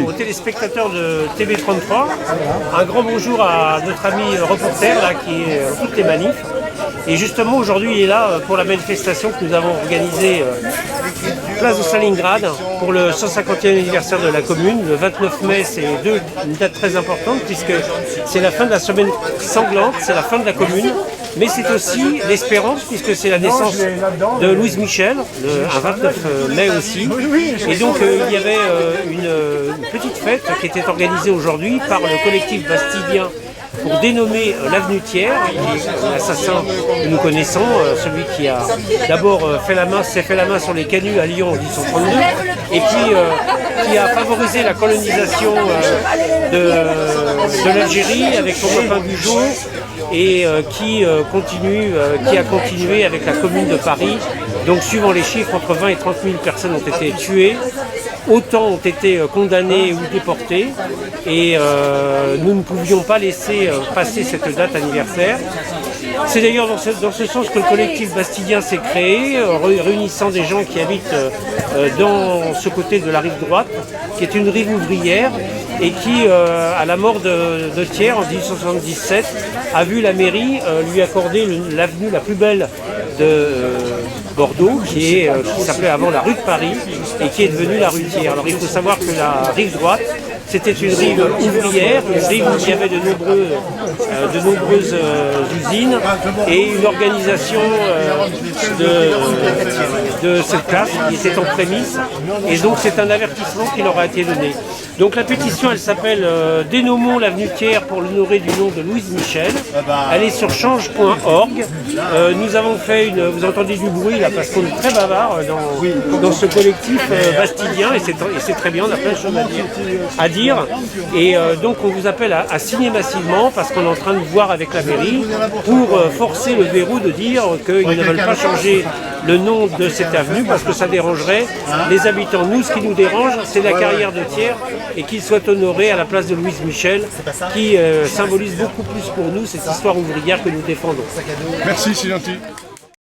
aux téléspectateurs de TV33. Un grand bonjour à notre ami reporter là, qui est toutes les manifs. Et justement aujourd'hui il est là pour la manifestation que nous avons organisée place de Stalingrad pour le 150e anniversaire de la commune. Le 29 mai, c'est une date très importante puisque c'est la fin de la semaine sanglante, c'est la fin de la commune. Mais c'est aussi l'espérance puisque c'est la naissance de Louise Michel, un 29 mai aussi. Et donc il y avait une petite fête qui était organisée aujourd'hui par le collectif bastidien pour dénommer l'avenue Thiers, l'assassin que nous connaissons, celui qui a d'abord s'est fait la main sur les canuts à Lyon en 1832, et puis qui a favorisé la colonisation de l'Algérie avec son copain Bugeaud, et qui a continué avec la commune de Paris. Donc suivant les chiffres, entre 20 et 30 000 personnes ont été tuées, autant ont été condamnées ou déportées, et nous ne pouvions pas laisser passer cette date anniversaire. C'est d'ailleurs dans ce sens que le collectif bastidien s'est créé, réunissant des gens qui habitent dans ce côté de la rive droite, qui est une rive ouvrière, et qui, à la mort de Thiers en 1877, a vu la mairie lui accorder l'avenue la plus belle de Bordeaux, qui s'appelait avant la rue de Paris, et qui est devenue la rue Thiers. Alors il faut savoir que la rive droite, c'était une rive ouvrière, une rive où il y avait de nombreuses usines et une organisation de cette classe qui était en prémisse. Et donc c'est un avertissement qui leur a été donné. Donc la pétition, elle s'appelle Dénommons l'avenue Thiers pour l'honorer du nom de Louise Michel. Elle est sur change.org. Nous avons fait vous entendez du bruit là parce qu'on est très bavard dans ce collectif bastidien, et c'est très bien, on a plein de choses à dire. Et donc on vous appelle à signer massivement parce qu'on est en train de voir avec la mairie pour forcer le verrou de dire qu'ils ne veulent pas changer le nom de cette avenue parce que ça dérangerait les habitants. Nous, ce qui nous dérange, c'est la carrière de Thiers et qu'il soit honoré à la place de Louise Michel, qui symbolise beaucoup plus pour nous cette histoire ouvrière que nous défendons. Merci, c'est gentil.